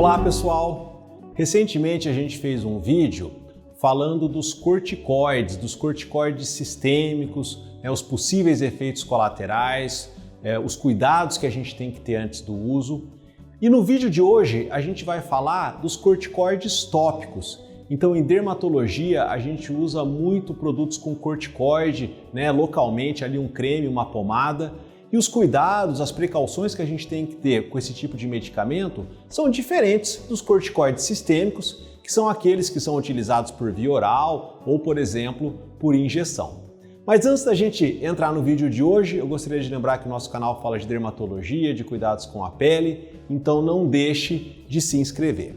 Olá pessoal! Recentemente a gente fez um vídeo falando dos corticoides sistêmicos, os possíveis efeitos colaterais, os cuidados que a gente tem que ter antes do uso. E no vídeo de hoje a gente vai falar dos corticoides tópicos. Então em dermatologia a gente usa muito produtos com corticoide, localmente ali um creme, uma pomada. E os cuidados, as precauções que a gente tem que ter com esse tipo de medicamento são diferentes dos corticoides sistêmicos, que são aqueles que são utilizados por via oral ou, por exemplo, por injeção. Mas antes da gente entrar no vídeo de hoje, eu gostaria de lembrar que o nosso canal fala de dermatologia, de cuidados com a pele, então não deixe de se inscrever.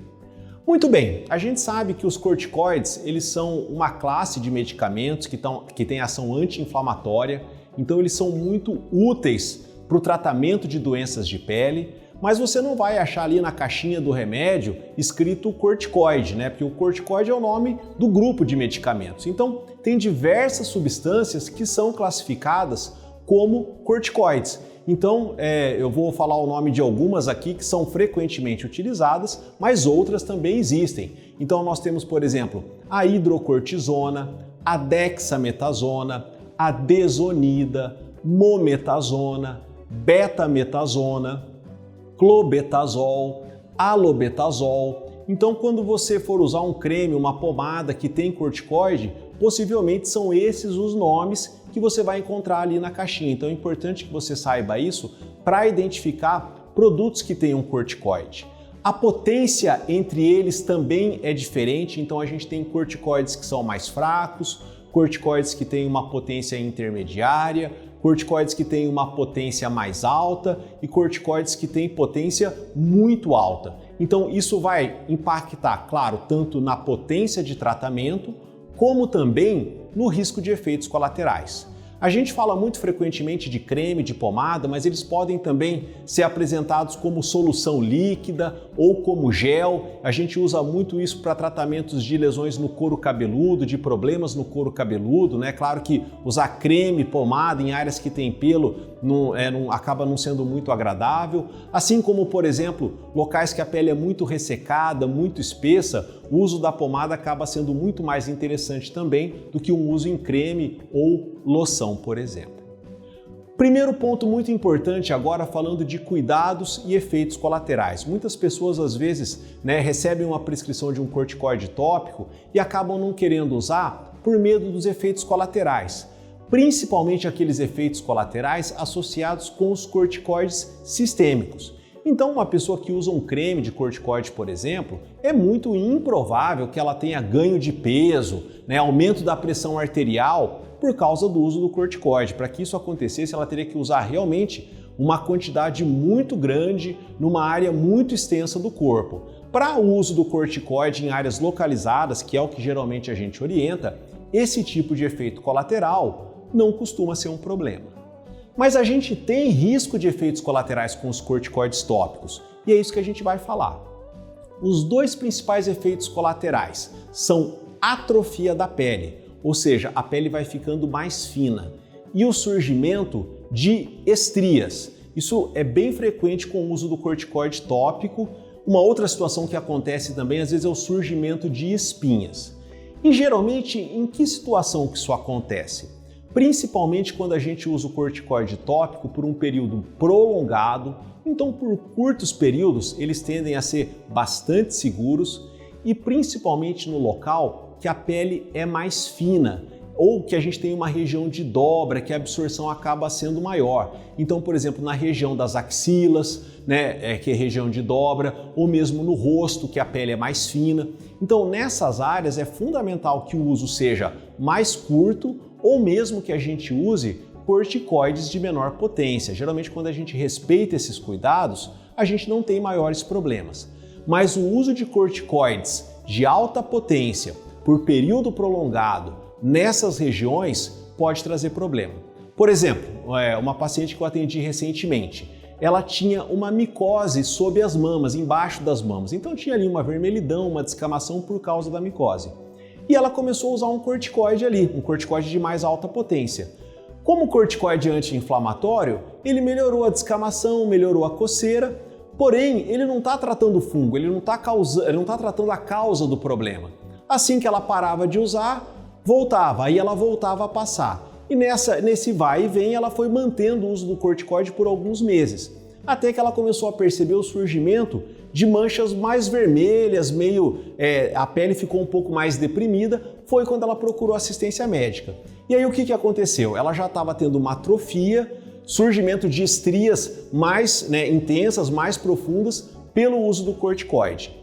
Muito bem, a gente sabe que os corticoides eles são uma classe de medicamentos que tem ação anti-inflamatória. Então eles são muito úteis para o tratamento de doenças de pele, mas você não vai achar ali na caixinha do remédio escrito corticoide, Porque o corticoide é o nome do grupo de medicamentos. Então tem diversas substâncias que são classificadas como corticoides. Então eu vou falar o nome de algumas aqui que são frequentemente utilizadas, mas outras também existem. Então nós temos, por exemplo, a hidrocortisona, a dexametasona, a desonida, mometasona, betametasona, clobetasol, alobetazol. Então, quando você for usar um creme, uma pomada que tem corticoide, possivelmente são esses os nomes que você vai encontrar ali na caixinha. Então, é importante que você saiba isso para identificar produtos que tenham corticoide. A potência entre eles também é diferente, então a gente tem corticoides que são mais fracos, corticoides que têm uma potência intermediária, corticoides que têm uma potência mais alta e corticoides que têm potência muito alta. Então isso vai impactar, claro, tanto na potência de tratamento, como também no risco de efeitos colaterais. A gente fala muito frequentemente de creme, de pomada, mas eles podem também ser apresentados como solução líquida ou como gel. A gente usa muito isso para tratamentos de lesões no couro cabeludo, de problemas no couro cabeludo, Claro que usar creme, pomada em áreas que tem pelo acaba não sendo muito agradável. Assim como, por exemplo, locais que a pele é muito ressecada, muito espessa, o uso da pomada acaba sendo muito mais interessante também do que um uso em creme ou loção, por exemplo. Primeiro ponto muito importante agora falando de cuidados e efeitos colaterais. Muitas pessoas às vezes recebem uma prescrição de um corticoide tópico e acabam não querendo usar por medo dos efeitos colaterais, principalmente aqueles efeitos colaterais associados com os corticoides sistêmicos. Então, uma pessoa que usa um creme de corticoide, por exemplo, é muito improvável que ela tenha ganho de peso, aumento da pressão arterial por causa do uso do corticoide. Para que isso acontecesse, ela teria que usar realmente uma quantidade muito grande numa área muito extensa do corpo. Para o uso do corticoide em áreas localizadas, que é o que geralmente a gente orienta, esse tipo de efeito colateral não costuma ser um problema. Mas a gente tem risco de efeitos colaterais com os corticoides tópicos, e é isso que a gente vai falar. Os dois principais efeitos colaterais são atrofia da pele, ou seja, a pele vai ficando mais fina, e o surgimento de estrias. Isso é bem frequente com o uso do corticoide tópico. Uma outra situação que acontece também, às vezes, é o surgimento de espinhas. E geralmente, em que situação que isso acontece? Principalmente quando a gente usa o corticoide tópico por um período prolongado, então por curtos períodos eles tendem a ser bastante seguros e principalmente no local que a pele é mais fina ou que a gente tem uma região de dobra que a absorção acaba sendo maior. Então, por exemplo, na região das axilas, que é região de dobra, ou mesmo no rosto, que a pele é mais fina. Então, nessas áreas é fundamental que o uso seja mais curto ou mesmo que a gente use corticoides de menor potência. Geralmente, quando a gente respeita esses cuidados, a gente não tem maiores problemas. Mas o uso de corticoides de alta potência por período prolongado nessas regiões pode trazer problema. Por exemplo, uma paciente que eu atendi recentemente, ela tinha uma micose sob as mamas, embaixo das mamas. Então tinha ali uma vermelhidão, uma descamação por causa da micose. E ela começou a usar um corticoide ali, um corticoide de mais alta potência. Como corticoide anti-inflamatório, ele melhorou a descamação, melhorou a coceira, Porém, ele não está tratando o fungo, ele não está tratando a causa do problema. Assim que ela parava de usar, voltava, aí ela voltava a passar. E nesse vai e vem, ela foi mantendo o uso do corticoide por alguns meses, até que ela começou a perceber o surgimento de manchas mais vermelhas, a pele ficou um pouco mais deprimida, foi quando ela procurou assistência médica. E aí o que aconteceu? Ela já estava tendo uma atrofia, surgimento de estrias mais intensas, mais profundas, pelo uso do corticoide.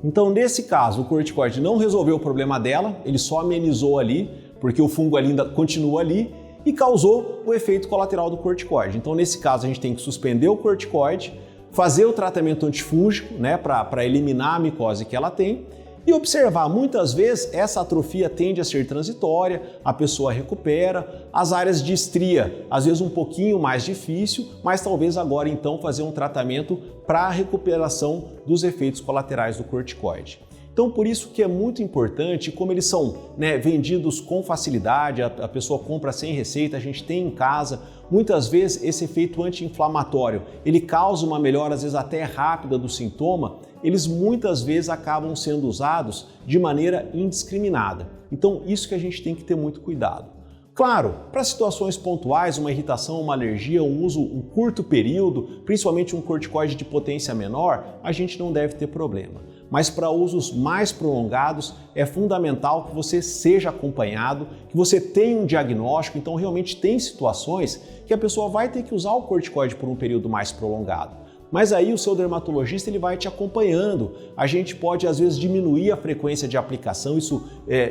Então, nesse caso, o corticoide não resolveu o problema dela, ele só amenizou ali, porque o fungo ainda continua ali, e causou o efeito colateral do corticoide. Então, nesse caso, a gente tem que suspender o corticoide, fazer o tratamento antifúngico, para eliminar a micose que ela tem, e observar, muitas vezes essa atrofia tende a ser transitória, a pessoa recupera, as áreas de estria, às vezes um pouquinho mais difícil, mas talvez agora então fazer um tratamento para a recuperação dos efeitos colaterais do corticoide. Então, por isso que é muito importante, como eles são vendidos com facilidade, a pessoa compra sem receita, a gente tem em casa, muitas vezes esse efeito anti-inflamatório, ele causa uma melhora, às vezes até rápida do sintoma, eles muitas vezes acabam sendo usados de maneira indiscriminada. Então, isso que a gente tem que ter muito cuidado. Claro, para situações pontuais, uma irritação, uma alergia, um uso um curto período, principalmente um corticoide de potência menor, a gente não deve ter problema. Mas para usos mais prolongados é fundamental que você seja acompanhado, que você tenha um diagnóstico. Então realmente tem situações que a pessoa vai ter que usar o corticoide por um período mais prolongado. Mas aí o seu dermatologista ele vai te acompanhando. A gente pode às vezes diminuir a frequência de aplicação, isso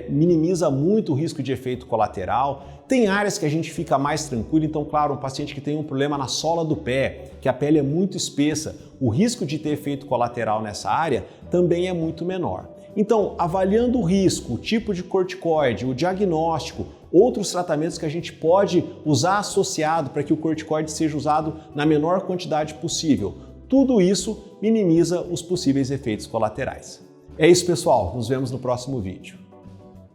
minimiza muito o risco de efeito colateral. Tem áreas que a gente fica mais tranquilo, então claro, um paciente que tem um problema na sola do pé, que a pele é muito espessa, o risco de ter efeito colateral nessa área também é muito menor. Então, avaliando o risco, o tipo de corticoide, o diagnóstico, outros tratamentos que a gente pode usar associado para que o corticoide seja usado na menor quantidade possível, tudo isso minimiza os possíveis efeitos colaterais. É isso, pessoal. Nos vemos no próximo vídeo.